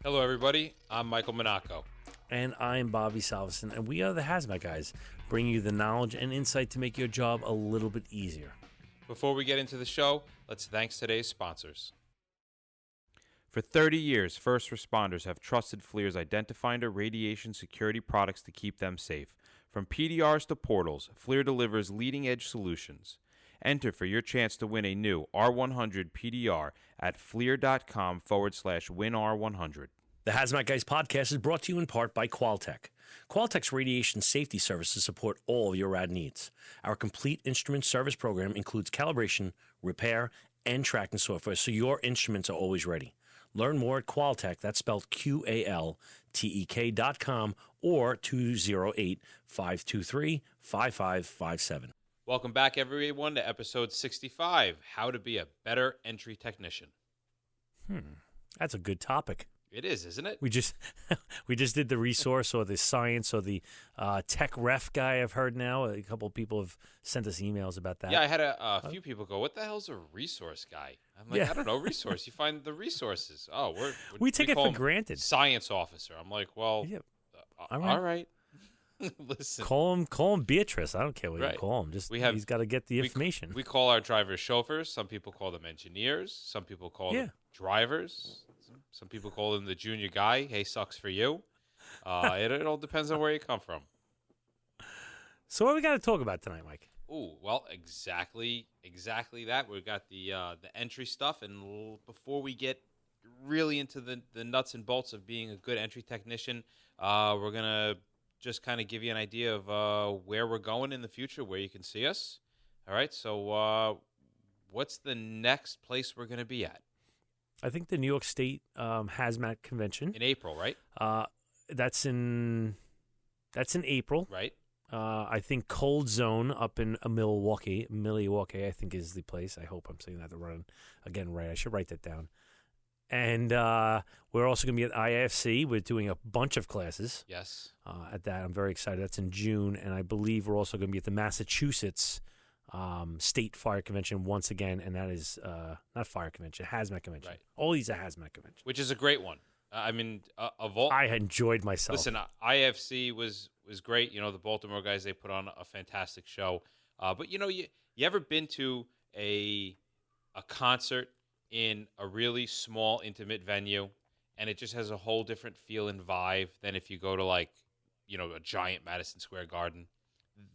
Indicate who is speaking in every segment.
Speaker 1: Hello, everybody. I'm Michael Monaco.
Speaker 2: And I'm Bobby Salveson, and we are the Hazmat Guys, bringing you the knowledge and insight to make your job a little bit easier.
Speaker 1: Before we get into the show, let's thank today's sponsors. For 30 years, first responders have trusted FLIR's Identifinder radiation security products to keep them safe. From PDRs to portals, FLIR delivers leading-edge solutions. Enter for your chance to win a new R100 PDR at FLIR.com/WinR100.
Speaker 2: The Hazmat Guys podcast is brought to you in part by Qualtech. Qualtech's radiation safety services support all of your rad needs. Our complete instrument service program includes calibration, repair, and tracking software, so your instruments are always ready. Learn more at Qualtech, that's spelled QALTEK.com, or 208-523-5557.
Speaker 1: Welcome back, everyone, to episode 65, How to Be a Better Entry Technician.
Speaker 2: That's a good topic.
Speaker 1: It is, isn't it?
Speaker 2: We just did the resource or the science or the tech ref guy. I've heard now a couple of people have sent us emails about that.
Speaker 1: Yeah, I had a few people go, what the hell's a resource guy? I'm like,
Speaker 2: Yeah.
Speaker 1: I don't know, resource. You find the resources. Oh,
Speaker 2: we take it
Speaker 1: call
Speaker 2: for
Speaker 1: him
Speaker 2: granted.
Speaker 1: Science officer. I'm like, well,
Speaker 2: Yeah.
Speaker 1: all right. Listen.
Speaker 2: Call him Beatrice. I don't care what you
Speaker 1: Right.
Speaker 2: call him. Just he's got to get the
Speaker 1: we-
Speaker 2: information.
Speaker 1: We call our drivers chauffeurs. Some people call them engineers. Some people call them drivers. Some people call them the junior guy. Hey, sucks for you. It all depends on where you come from.
Speaker 2: So what we got to talk about tonight, Mike?
Speaker 1: Ooh, well, exactly that. We've got the entry stuff, and before we get really into the nuts and bolts of being a good entry technician, we're gonna just kind of give you an idea of where we're going in the future, where you can see us. All right, so what's the next place we're gonna be at?
Speaker 2: I think the New York State Hazmat Convention.
Speaker 1: In April, right?
Speaker 2: That's in April.
Speaker 1: Right.
Speaker 2: I think Cold Zone up in Milwaukee, I think is the place. I hope I'm saying that right. I should write that down. And we're also going to be at IFC. We're doing a bunch of classes.
Speaker 1: Yes.
Speaker 2: At that, I'm very excited. That's in June, and I believe we're also going to be at the Massachusetts State Fire Convention once again, and that is not Fire Convention, Hazmat Convention.
Speaker 1: Right.
Speaker 2: All these are Hazmat Convention.
Speaker 1: Which is a great one. I mean, of all.
Speaker 2: I enjoyed myself.
Speaker 1: Listen, IFC was great. You know, the Baltimore guys, they put on a fantastic show. But you know, you ever been to a concert in a really small, intimate venue, and it just has a whole different feel and vibe than if you go to, like, you know, a giant Madison Square Garden?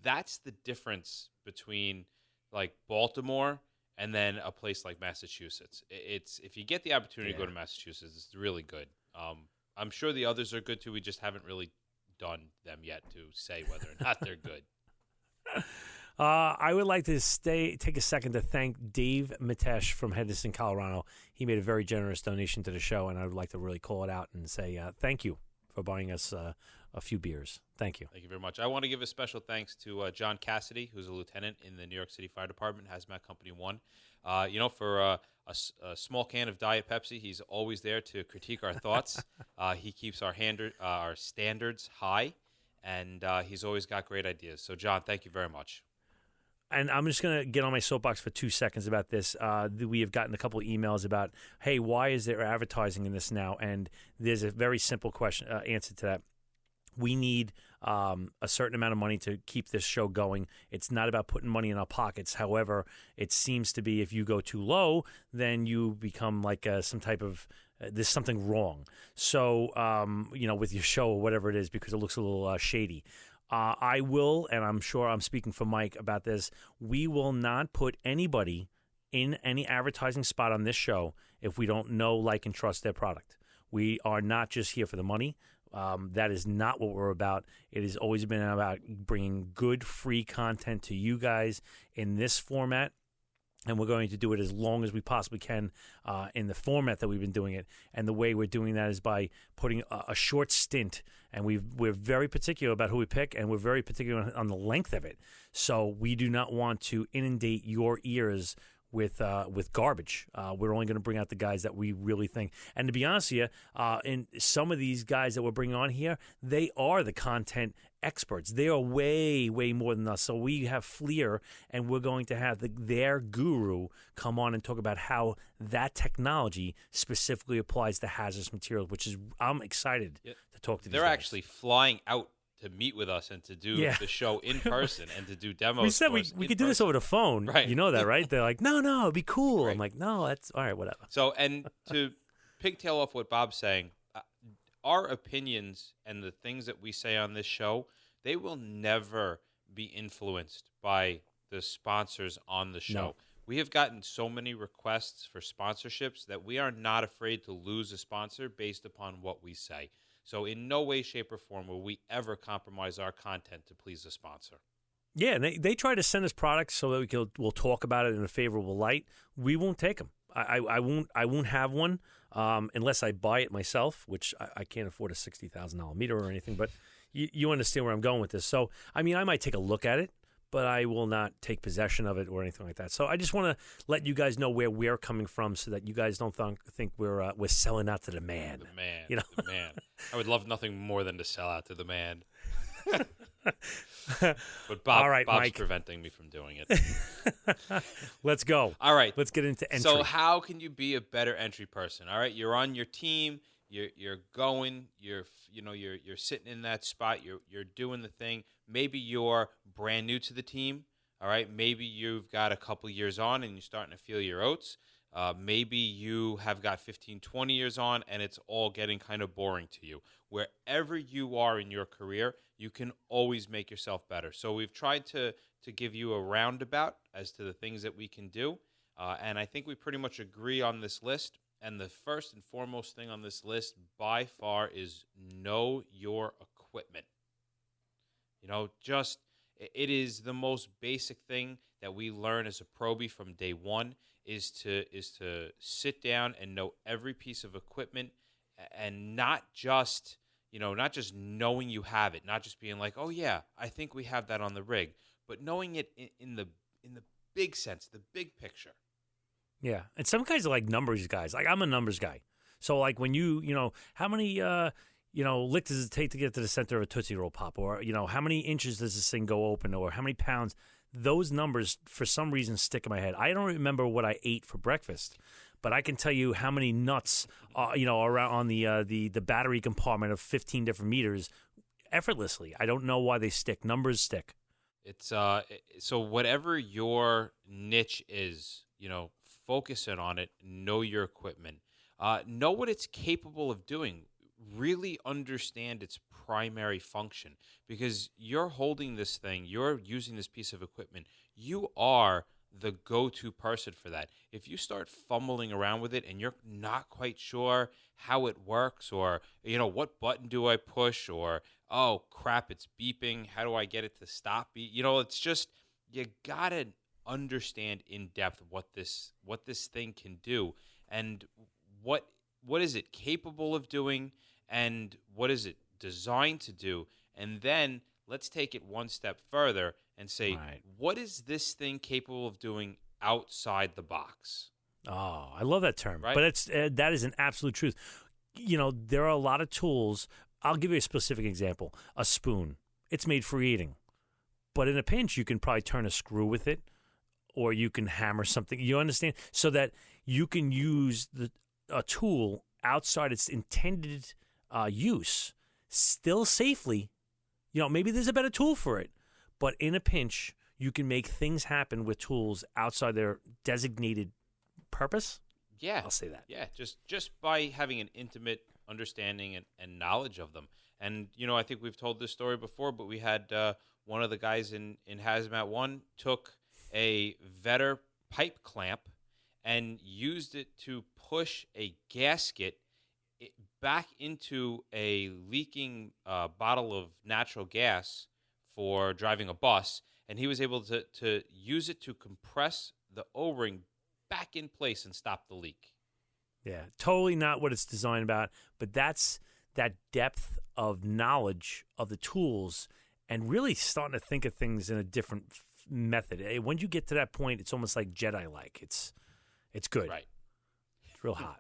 Speaker 1: That's the difference between, like, Baltimore and then a place like Massachusetts. It's if you get the opportunity to go to Massachusetts, it's really good. I'm sure the others are good too. We just haven't really done them yet to say whether or not they're good.
Speaker 2: I would like to take a second to thank Dave Matesh from Henderson, Colorado. He made a very generous donation to the show, and I would like to really call it out and say thank you for buying us a few beers. Thank you.
Speaker 1: Thank you very much. I want to give a special thanks to John Cassidy, who's a lieutenant in the New York City Fire Department, Hazmat Company 1. You know, for a small can of Diet Pepsi, he's always there to critique our thoughts. He keeps our standards high, and he's always got great ideas. So, John, thank you very much.
Speaker 2: And I'm just going to get on my soapbox for 2 seconds about this. We have gotten a couple of emails about, hey, why is there advertising in this now? And there's a very simple answer to that. We need a certain amount of money to keep this show going. It's not about putting money in our pockets. However, it seems to be if you go too low, then you become like some type of there's something wrong. So, you know, with your show or whatever it is, because it looks a little shady. I will, and I'm sure I'm speaking for Mike about this, we will not put anybody in any advertising spot on this show if we don't know, like, and trust their product. We are not just here for the money. That is not what we're about. It has always been about bringing good, free content to you guys in this format. And we're going to do it as long as we possibly can in the format that we've been doing it. And the way we're doing that is by putting a short stint. And we're very particular about who we pick, and we're very particular on the length of it. So we do not want to inundate your ears with garbage. We're only going to bring out the guys that we really think. And to be honest with you, and some of these guys that we're bringing on here, they are the content experts. They are way, way more than us. So we have Fleer, and we're going to have their guru come on and talk about how that technology specifically applies to hazardous materials, which is I'm excited to talk to these
Speaker 1: They're
Speaker 2: guys.
Speaker 1: Actually flying out to meet with us and to do the show in person and to do demos.
Speaker 2: We said we could do this over the phone.
Speaker 1: Right.
Speaker 2: You know that, right? They're like, no, it'd be cool.
Speaker 1: Right.
Speaker 2: I'm like, no, that's all right, whatever.
Speaker 1: So, and to pigtail off what Bob's saying, our opinions and the things that we say on this show, they will never be influenced by the sponsors on the show.
Speaker 2: No.
Speaker 1: We have gotten so many requests for sponsorships that we are not afraid to lose a sponsor based upon what we say. So in no way, shape, or form will we ever compromise our content to please a sponsor.
Speaker 2: Yeah, and they try to send us products so that we'll talk about it in a favorable light. We won't take them. I won't have one unless I buy it myself, which I can't afford a $60,000 meter or anything. But you understand where I'm going with this. So I mean, I might take a look at it, but I will not take possession of it or anything like that. So I just want to let you guys know where we're coming from, so that you guys don't think we're selling out to the man.
Speaker 1: The man,
Speaker 2: you know?
Speaker 1: The man. I would love nothing more than to sell out to the man. But Bob's
Speaker 2: Mike.
Speaker 1: preventing me from doing it.
Speaker 2: Let's go.
Speaker 1: All right,
Speaker 2: let's get into entry.
Speaker 1: So how can you be a better entry person? All right, you're on your team. You're going. You're sitting in that spot. You're doing the thing. Maybe you're brand new to the team. All right. Maybe you've got a couple years on and you're starting to feel your oats. Maybe you have got 15, 20 years on and it's all getting kind of boring to you. Wherever you are in your career, you can always make yourself better. So we've tried to give you a roundabout as to the things that we can do. And I think we pretty much agree on this list. And the first and foremost thing on this list by far is know your equipment. It is the most basic thing that we learn as a probie from day one is to sit down and know every piece of equipment, and not just knowing you have it, not just being like, oh yeah, I think we have that on the rig, but knowing it in the big sense, the big picture.
Speaker 2: Yeah, and some guys are like numbers guys. Like I'm a numbers guy. So like when how many licks does it take to get to the center of a Tootsie Roll Pop? Or, how many inches does this thing go open? Or how many pounds? Those numbers, for some reason, stick in my head. I don't remember what I ate for breakfast, but I can tell you how many nuts, around on the battery compartment of 15 different meters effortlessly. I don't know why they stick. Numbers stick.
Speaker 1: It's so whatever your niche is, focus in on it. Know your equipment. Know what it's capable of doing. Really understand its primary function, because you're holding this thing, you're using this piece of equipment, you are the go-to person for that. If you start fumbling around with it and you're not quite sure how it works, or what button do I push, or oh crap, it's beeping, how do I get it to stop it's just, you gotta understand in depth what this thing can do, and what is it capable of doing, and what is it designed to do? And then let's take it one step further and say, right, what is this thing capable of doing outside the box?
Speaker 2: Oh, I love that term.
Speaker 1: Right?
Speaker 2: But it's that is an absolute truth. There are a lot of tools. I'll give you a specific example. A spoon. It's made for eating. But in a pinch, you can probably turn a screw with it, or you can hammer something. You understand? So that you can use a tool outside its intended use, still safely. Maybe there's a better tool for it, but in a pinch, you can make things happen with tools outside their designated purpose.
Speaker 1: Yeah,
Speaker 2: I'll say that.
Speaker 1: Yeah, just by having an intimate understanding and knowledge of them. And I think we've told this story before, but we had one of the guys in Hazmat 1 took a Vetter pipe clamp and used it to push a gasket back into a leaking bottle of natural gas for driving a bus, and he was able to use it to compress the O-ring back in place and stop the leak.
Speaker 2: Yeah, totally not what it's designed about, but that's that depth of knowledge of the tools and really starting to think of things in a different method. When you get to that point, it's almost like Jedi-like. It's good.
Speaker 1: Right.
Speaker 2: It's real hot.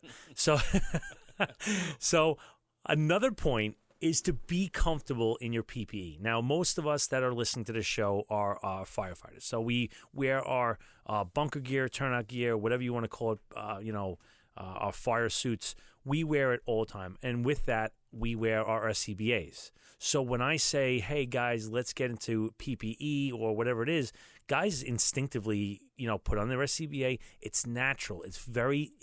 Speaker 2: So another point is to be comfortable in your PPE. Now, most of us that are listening to this show are firefighters. So we wear our bunker gear, turnout gear, whatever you want to call it, our fire suits. We wear it all the time. And with that, we wear our SCBAs. So when I say, hey, guys, let's get into PPE or whatever it is, guys instinctively, put on their SCBA. It's natural. It's very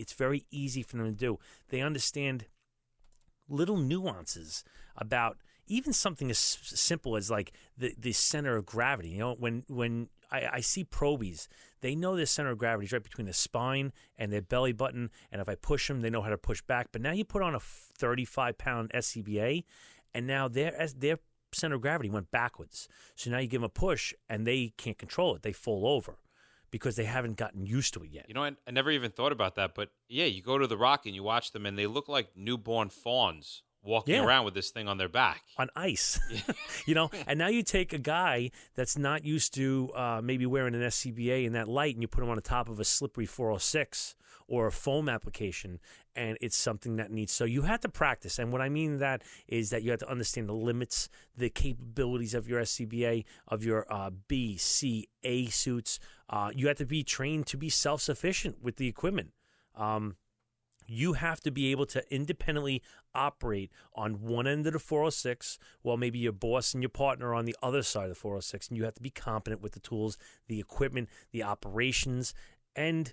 Speaker 2: easy for them to do. They understand little nuances about even something as simple as like the center of gravity. When I see probies, they know their center of gravity is right between the spine and their belly button, and if I push them, they know how to push back. But now you put on a 35-pound SCBA, and now their center of gravity went backwards. So now you give them a push, and they can't control it. They fall over because they haven't gotten used to it yet.
Speaker 1: I never even thought about that, but yeah, you go to the Rock and you watch them, and they look like newborn fawns walking around with this thing on their back.
Speaker 2: On ice. And now you take a guy that's not used to maybe wearing an SCBA in that light, and you put him on the top of a slippery 406 or a foam application, and it's something that needs. So you have to practice. And what I mean that is that you have to understand the limits, the capabilities of your SCBA, of your B, C, A suits. You have to be trained to be self-sufficient with the equipment. You have to be able to independently operate on one end of the 406 while maybe your boss and your partner are on the other side of the 406, and you have to be competent with the tools, the equipment, the operations, and,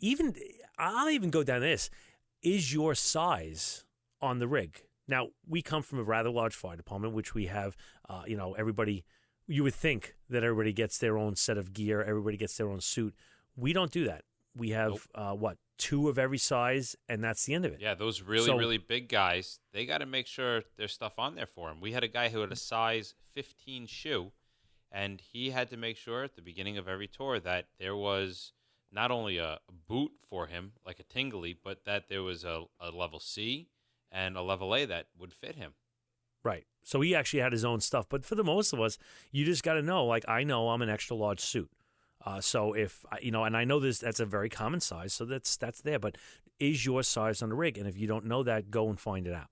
Speaker 2: even I'll even go down this. Is your size on the rig? Now, we come from a rather large fire department, which we have, everybody, you would think that everybody gets their own set of gear, everybody gets their own suit. We don't do that. We have, two of every size, and that's the end of it.
Speaker 1: Yeah, those really big guys, they got to make sure there's stuff on there for them. We had a guy who had a size 15 shoe, and he had to make sure at the beginning of every tour that there was not only a boot for him, like a tingly, but that there was a level C and a level A that would fit him.
Speaker 2: Right. So he actually had his own stuff. But for the most of us, you just got to know, like, I know I'm an extra large suit. So if, and I know that's a very common size, so that's there. But is your size on the rig? And if you don't know that, go and find it out.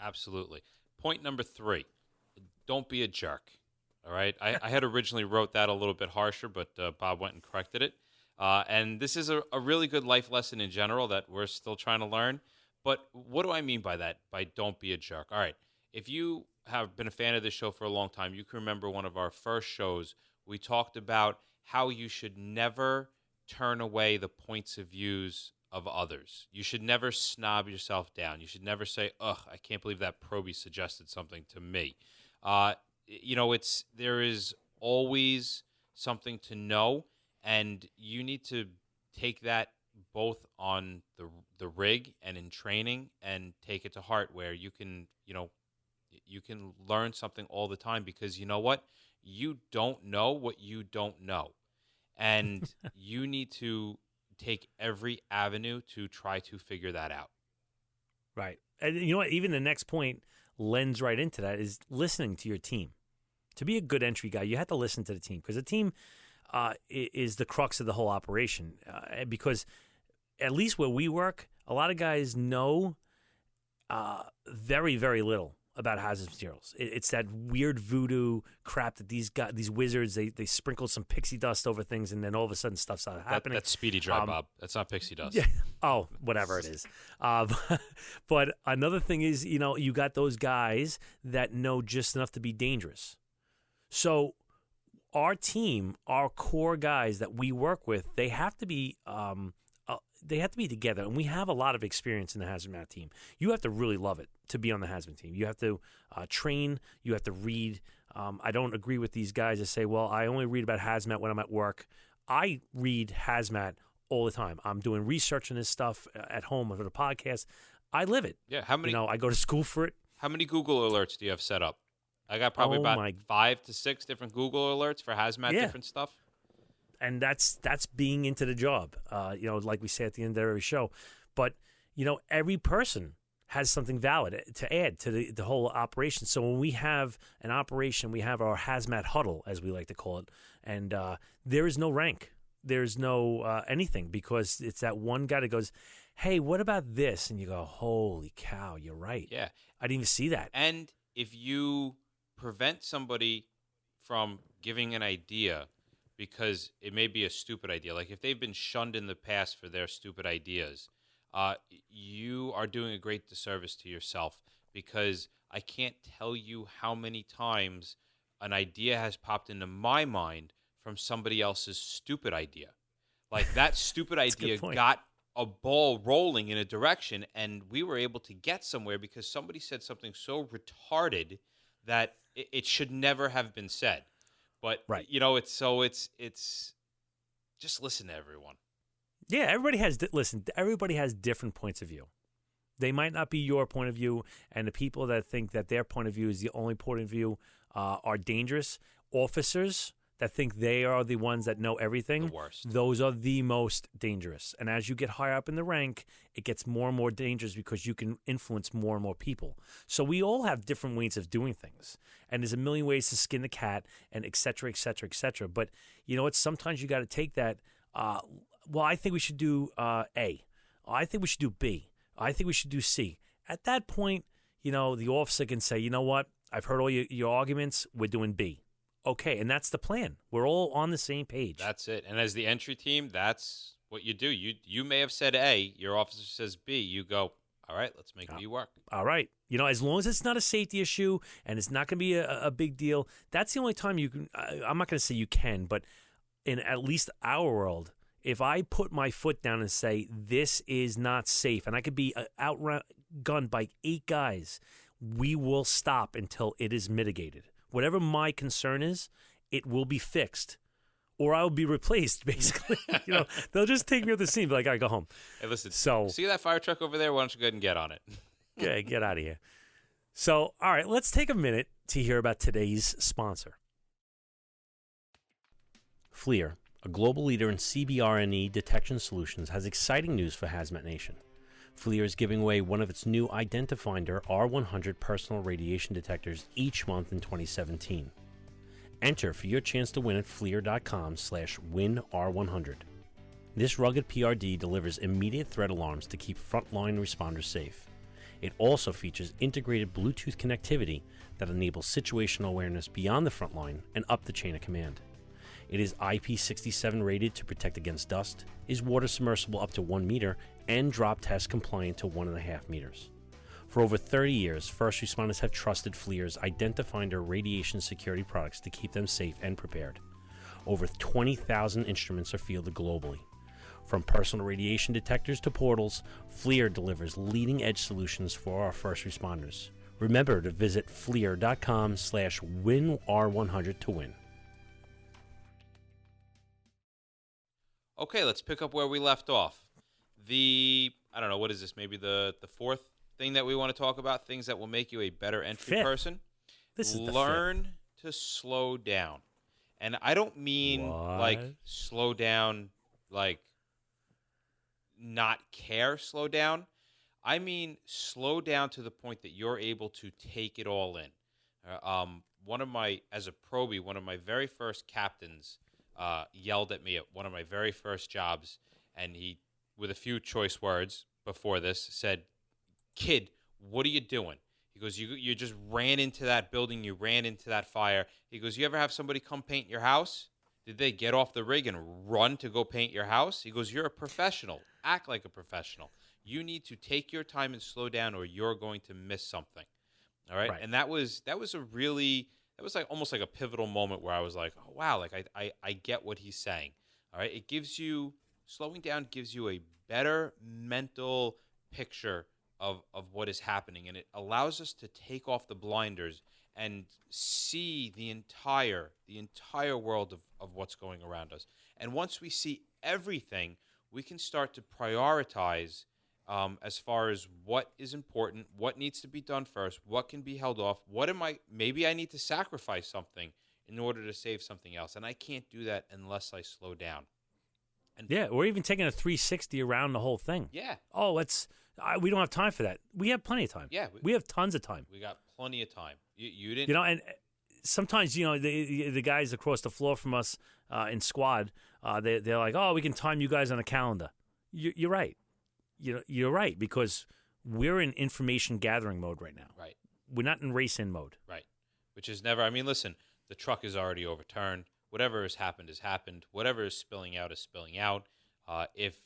Speaker 1: Absolutely. Point number 3, don't be a jerk. All right. I had originally wrote that a little bit harsher, but Bob went and corrected it. And this is a really good life lesson in general that we're still trying to learn. But what do I mean by that, by don't be a jerk? All right. If you have been a fan of this show for a long time, you can remember one of our first shows, we talked about how you should never turn away the points of views of others. You should never snob yourself down. You should never say, ugh, I can't believe that probie suggested something to me. There is always something to know, and you need to take that both on the rig and in training and take it to heart, where you can learn something all the time, because you know what? You don't know what you don't know. And you need to take every avenue to try to figure that out.
Speaker 2: Right. And you know what? Even the next point lends right into that is listening to your team. To be a good entry guy, you have to listen to the team, because the team is the crux of the whole operation. Because at least where we work, a lot of guys know very, very little about hazardous materials. It's that weird voodoo crap that these wizards, they sprinkle some pixie dust over things, and then all of a sudden stuff's not happening.
Speaker 1: That's speedy dry, Bob. That's not pixie dust.
Speaker 2: Yeah. Oh, whatever it is. But another thing is, you got those guys that know just enough to be dangerous. So our team, our core guys that we work with, they have to be together, and we have a lot of experience in the hazmat team. You have to really love it to be on the hazmat team. You have to train. You have to read. I don't agree with these guys that say, well, I only read about hazmat when I'm at work. I read hazmat all the time. I'm doing research on this stuff at home for the podcast. I live it.
Speaker 1: Yeah. How many?
Speaker 2: I go to school for it.
Speaker 1: How many Google alerts do you have set up? I got probably about 5 to 6 different Google alerts for hazmat, different stuff.
Speaker 2: And that's being into the job, like we say at the end of every show. But, every person has something valid to add to the whole operation. So when we have an operation, we have our hazmat huddle, as we like to call it, and there is no rank. There's no anything, because it's that one guy that goes, hey, what about this? And you go, holy cow, you're right.
Speaker 1: Yeah.
Speaker 2: I didn't even see that.
Speaker 1: And if you prevent somebody from giving an idea because it may be a stupid idea, like if they've been shunned in the past for their stupid ideas, you are doing a great disservice to yourself, because I can't tell you how many times an idea has popped into my mind from somebody else's stupid idea. Like that stupid idea got a ball rolling in a direction, and we were able to get somewhere because somebody said something so retarded that it should never have been said. But
Speaker 2: right.
Speaker 1: It's just listen to everyone.
Speaker 2: Yeah, everybody has different points of view. They might not be your point of view, and the people that think that their point of view is the only point of view are dangerous. Officers that think they are the ones that know everything,
Speaker 1: the worst.
Speaker 2: Those are the most dangerous. And as you get higher up in the rank, it gets more and more dangerous because you can influence more and more people. So we all have different ways of doing things. And there's a million ways to skin the cat, and et cetera, et cetera, et cetera. But you know what? Sometimes you got to take that, well, I think we should do A. I think we should do B. I think we should do C. At that point, the officer can say, you know what? I've heard all your arguments. We're doing B. Okay, and that's the plan. We're all on the same page.
Speaker 1: That's it. And as the entry team, that's what you do. You may have said A, your officer says B. You go, all right, let's make B work.
Speaker 2: All right. As long as it's not a safety issue and it's not going to be a big deal, that's the only time you can. I'm not going to say you can, but in at least our world, if I put my foot down and say this is not safe, and I could be outgunned by 8 guys, we will stop until it is mitigated. Whatever my concern is, it will be fixed, or I will be replaced, basically. They'll just take me off the scene, be like, all right, go home.
Speaker 1: Hey, listen, see that fire truck over there? Why don't you go ahead and get on it?
Speaker 2: Okay, get out of here. So, all right, let's take a minute to hear about today's sponsor. FLIR, a global leader in CBRNE detection solutions, has exciting news for Hazmat Nation. FLIR is giving away one of its new Identifinder R100 personal radiation detectors each month in 2017. Enter for your chance to win at FLIR.com/winR100. This rugged PRD delivers immediate threat alarms to keep frontline responders safe. It also features integrated Bluetooth connectivity that enables situational awareness beyond the front line and up the chain of command. It is IP67 rated to protect against dust, is water submersible up to 1 meter, and drop test compliant to 1.5 meters. For over 30 years, first responders have trusted FLIR's Identifinder radiation security products to keep them safe and prepared. Over 20,000 instruments are fielded globally. From personal radiation detectors to portals, FLIR delivers leading-edge solutions for our first responders. Remember to visit FLIR.com/winR100 to win.
Speaker 1: Okay, let's pick up where we left off. I don't know, what is this? Maybe the fourth thing that we want to talk about, things that will make you a better entry person.
Speaker 2: This is
Speaker 1: learn to slow down. And I don't mean like slow down, like not care slow down. I mean slow down to the point that you're able to take it all in. As a probie, one of my very first captains yelled at me at one of my very first jobs, and he, with a few choice words before this, said, "Kid, what are you doing?" He goes, you just ran into that building, you ran into that fire. He goes, you ever have somebody come paint your house? Did they get off the rig and run to go paint your house? He goes, you're a professional. Act like a professional. You need to take your time and slow down, or you're going to miss something. All right? And that was like almost like a pivotal moment where I was like, oh, wow, like I get what he's saying. All right? Slowing down gives you a better mental picture of what is happening, and it allows us to take off the blinders and see the entire world of what's going around us. And once we see everything, we can start to prioritize as far as what is important, what needs to be done first, what can be held off, maybe I need to sacrifice something in order to save something else, and I can't do that unless I slow down.
Speaker 2: Or even taking a 360 around the whole thing.
Speaker 1: Yeah.
Speaker 2: Oh, let's We don't have time for that. We have plenty of time.
Speaker 1: Yeah,
Speaker 2: we have tons of time.
Speaker 1: we got plenty of time. You didn't.
Speaker 2: You know, and sometimes the guys across the floor from us in squad, they're like, "Oh, we can time you guys on a calendar." You're right. You're right because we're in information gathering mode right now.
Speaker 1: Right.
Speaker 2: We're not in race in mode.
Speaker 1: Right. Which is never. I mean, listen. The truck is already overturned. Whatever has happened has happened. Whatever is spilling out is spilling out. If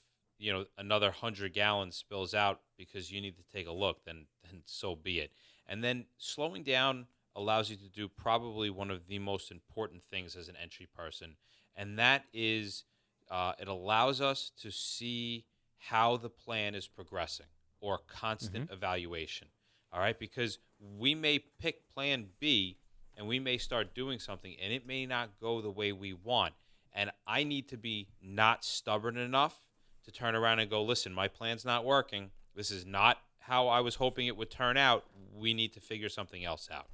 Speaker 1: another 100 gallons spills out because you need to take a look, then so be it. And then slowing down allows you to do probably one of the most important things as an entry person, and that is it allows us to see how the plan is progressing or constant evaluation. All right, because we may pick plan B and we may start doing something and it may not go the way we want. And I need to be not stubborn enough to turn around and go, listen, my plan's not working. This is not how I was hoping it would turn out. We need to figure something else out.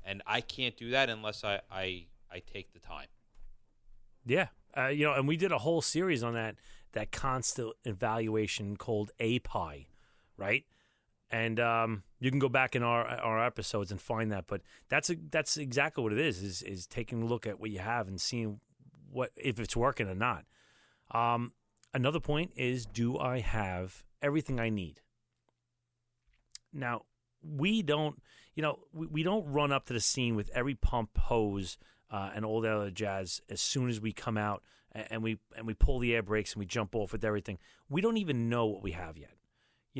Speaker 1: And I can't do that unless I take the time.
Speaker 2: Yeah. And we did a whole series on that constant evaluation called API, right? And you can go back in our episodes and find that. But that's exactly what it is taking a look at what you have and seeing if it's working or not. Another point is, do I have everything I need? Now, we don't run up to the scene with every pump, hose, and all that other jazz as soon as we come out and we pull the air brakes and we jump off with everything. We don't even know what we have yet.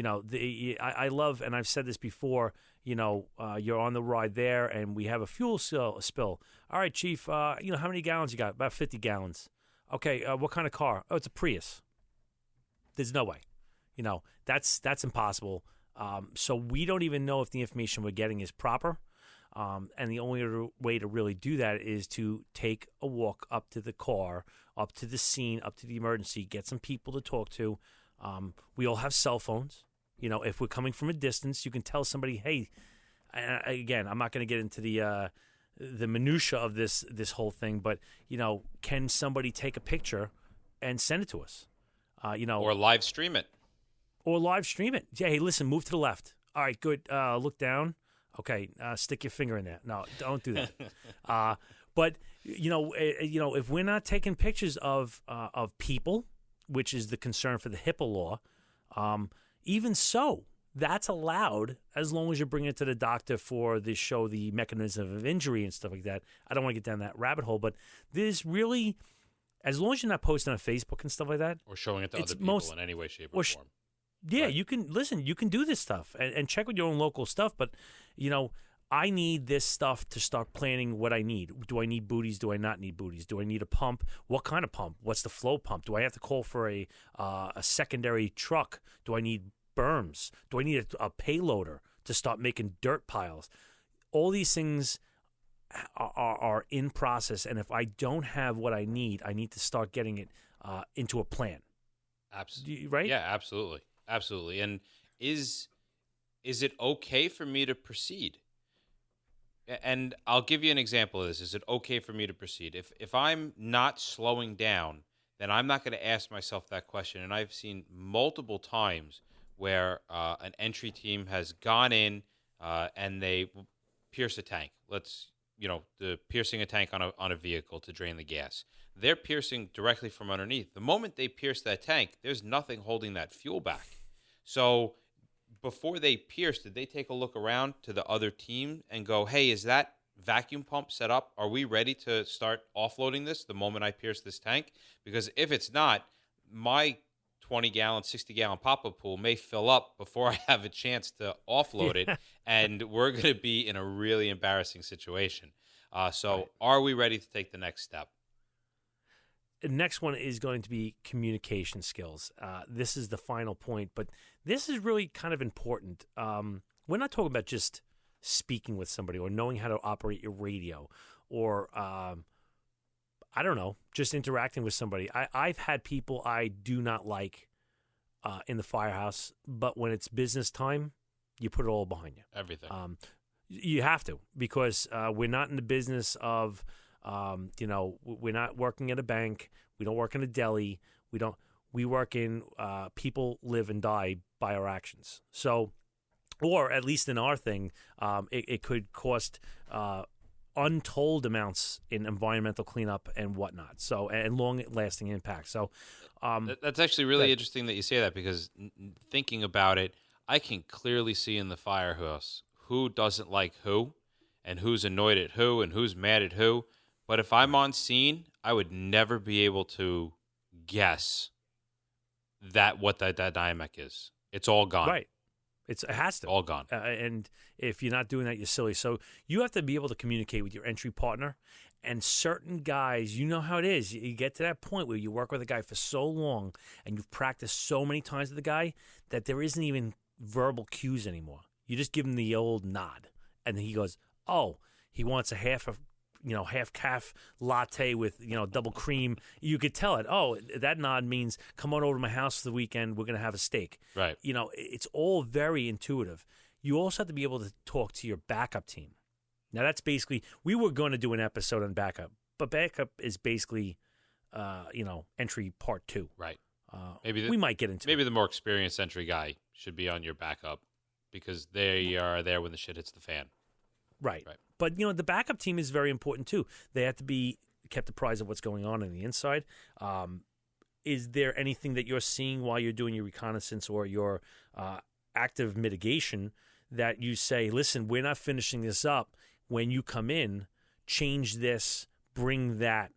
Speaker 2: I love, and I've said this before, you're on the ride there and we have a fuel spill. All right, Chief, how many gallons you got? About 50 gallons. Okay, what kind of car? Oh, it's a Prius. There's no way. That's impossible. So we don't even know if the information we're getting is proper. And the only way to really do that is to take a walk up to the car, up to the scene, up to the emergency, get some people to talk to. We all have cell phones. If we're coming from a distance, you can tell somebody, hey, again, I'm not going to get into the minutia of this whole thing, but, can somebody take a picture and send it to us?
Speaker 1: Or live stream it.
Speaker 2: Yeah, hey, listen, move to the left. All right, good. Look down. Okay, stick your finger in there. No, don't do that. But if we're not taking pictures of people, which is the concern for the HIPAA law, even so, that's allowed as long as you bring it to the doctor for the show the mechanism of injury and stuff like that. I don't want to get down that rabbit hole, but there's really, as long as you're not posting on Facebook and stuff like that,
Speaker 1: or showing it to other people in any way, shape, or form.
Speaker 2: Yeah,
Speaker 1: right.
Speaker 2: You can do this stuff and check with your own local stuff, but I need this stuff to start planning what I need. Do I need booties? Do I not need booties? Do I need a pump? What kind of pump? What's the flow pump? Do I have to call for a secondary truck? Do I need berms? Do I need a payloader to start making dirt piles? All these things are in process, and if I don't have what I need to start getting it into a plan.
Speaker 1: Absolutely.
Speaker 2: Right?
Speaker 1: Yeah, absolutely. Absolutely. And is it okay for me to proceed? And I'll give you an example of this. Is it okay for me to proceed? If I'm not slowing down, then I'm not going to ask myself that question. And I've seen multiple times where an entry team has gone in and they pierce a tank. The piercing a tank on a vehicle to drain the gas. They're piercing directly from underneath. The moment they pierce that tank, there's nothing holding that fuel back. So before they pierce, did they take a look around to the other team and go, hey, is that vacuum pump set up? Are we ready to start offloading this the moment I pierce this tank? Because if it's not, my 20-gallon, 60-gallon pop-up pool may fill up before I have a chance to offload it, and we're going to be in a really embarrassing situation. So are we ready to take the next step?
Speaker 2: The next one is going to be communication skills. This is the final point, but this is really kind of important. We're not talking about just speaking with somebody or knowing how to operate your radio or, I don't know, just interacting with somebody. I've had people I do not like in the firehouse, but when it's business time, you put it all behind you.
Speaker 1: Everything.
Speaker 2: You have to, because we're not in the business of, we're not working at a bank. We don't work in a deli. We work in, people live and die by our actions. So, or at least in our thing, it could cost untold amounts in environmental cleanup and whatnot. So, and long-lasting impact. So,
Speaker 1: that's actually really interesting that you say that, because thinking about it, I can clearly see in the firehouse who doesn't like who, and who's annoyed at who, and who's mad at who. But if I'm on scene, I would never be able to guess what that dynamic is. It's all gone.
Speaker 2: Right. It has to.
Speaker 1: All gone.
Speaker 2: And if you're not doing that, you're silly. So you have to be able to communicate with your entry partner. And certain guys, you know how it is. You get to that point where you work with a guy for so long and you've practiced so many times with the guy that there isn't even verbal cues anymore. You just give him the old nod. And then he goes, oh, he wants a half calf latte with, double cream. You could tell it. Oh, that nod means come on over to my house for the weekend. We're going to have a steak.
Speaker 1: Right.
Speaker 2: It's all very intuitive. You also have to be able to talk to your backup team. Now, that's basically, we were going to do an episode on backup, but backup is basically, entry part 2.
Speaker 1: Right.
Speaker 2: We might get into
Speaker 1: maybe the more experienced entry guy should be on your backup, because they are there when the shit hits the fan.
Speaker 2: Right. But, the backup team is very important, too. They have to be kept apprised of what's going on the inside. Is there anything that you're seeing while you're doing your reconnaissance or your active mitigation that you say, listen, we're not finishing this up. When you come in, change this, bring that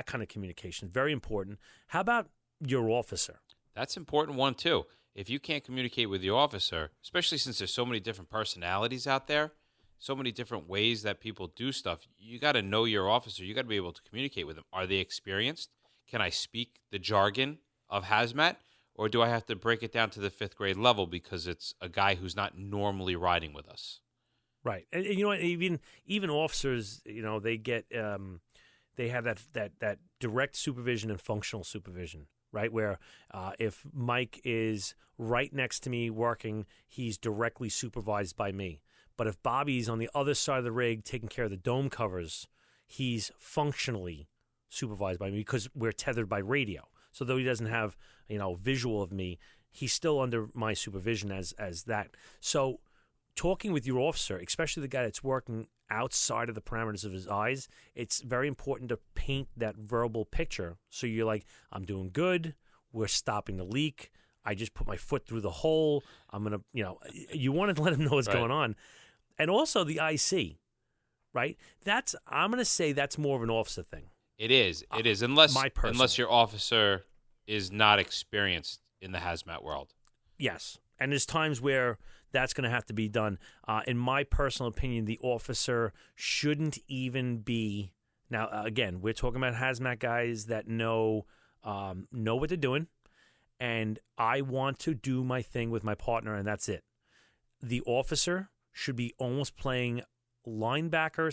Speaker 2: kind of communication. Very important. How about your officer?
Speaker 1: That's an important one, too. If you can't communicate with your officer, especially since there's so many different personalities out there, so many different ways that people do stuff, you got to know your officer. You got to be able to communicate with them. Are they experienced? Can I speak the jargon of hazmat? Or do I have to break it down to the 5th grade level because it's a guy who's not normally riding with us?
Speaker 2: Right. And you know what? Even officers, they get they have that direct supervision and functional supervision, right? Where if Mike is right next to me working, he's directly supervised by me. But if Bobby's on the other side of the rig taking care of the dome covers, he's functionally supervised by me because we're tethered by radio. So though he doesn't have, visual of me, he's still under my supervision as that. So talking with your officer, especially the guy that's working outside of the parameters of his eyes, it's very important to paint that verbal picture. So you're like, I'm doing good. We're stopping the leak. I just put my foot through the hole. I'm going to, you want to let him know what's going on. And also the IC, right? I'm going to say that's more of an officer thing.
Speaker 1: It is. It is. Unless your officer is not experienced in the hazmat world.
Speaker 2: Yes. And there's times where that's going to have to be done. In my personal opinion, the officer shouldn't even be. Now, again, we're talking about hazmat guys that know what they're doing. And I want to do my thing with my partner, and that's it. The officer should be almost playing linebacker /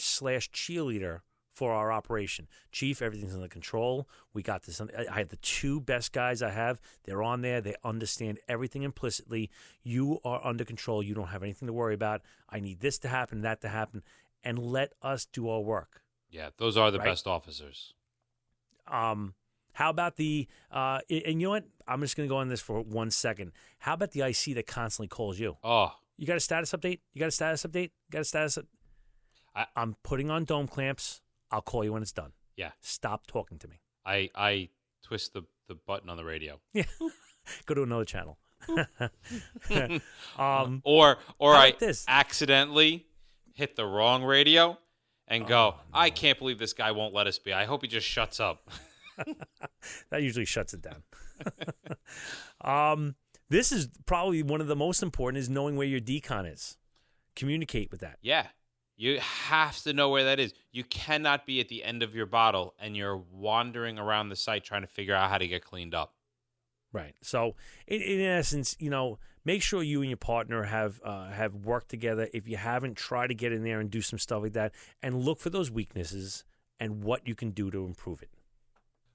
Speaker 2: cheerleader for our operation. Chief, everything's under control. We got this. I have the 2 best guys I have. They're on there. They understand everything implicitly. You are under control. You don't have anything to worry about. I need this to happen, that to happen, and let us do our work.
Speaker 1: Yeah, those are the best officers.
Speaker 2: How about the and you know what? I'm just going to go on this for 1 second. How about the IC that constantly calls you?
Speaker 1: Oh.
Speaker 2: You got a status update? You got a status update? You got a status I'm putting on dome clamps. I'll call you when it's done.
Speaker 1: Yeah.
Speaker 2: Stop talking to me.
Speaker 1: I twist the button on the radio.
Speaker 2: Yeah. Go to another channel.
Speaker 1: Or I accidentally hit the wrong radio and go, no. I can't believe this guy won't let us be. I hope he just shuts up.
Speaker 2: That usually shuts it down. This is probably one of the most important is knowing where your decon is. Communicate with that.
Speaker 1: Yeah. You have to know where that is. You cannot be at the end of your bottle and you're wandering around the site trying to figure out how to get cleaned up.
Speaker 2: Right. So, in essence, make sure you and your partner have worked together. If you haven't, try to get in there and do some stuff like that and look for those weaknesses and what you can do to improve it.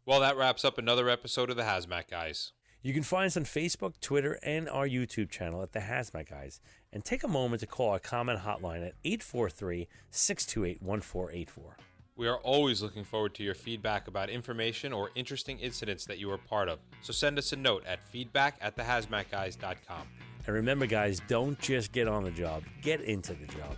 Speaker 1: Well, that wraps up another episode of the Hazmat Guys.
Speaker 2: You can find us on Facebook, Twitter, and our YouTube channel at The Hazmat Guys. And take a moment to call our comment hotline at 843-628-1484.
Speaker 1: We are always looking forward to your feedback about information or interesting incidents that you were part of. So send us a note at feedback@thehazmatguys.com.
Speaker 2: And remember, guys, don't just get on the job, get into the job.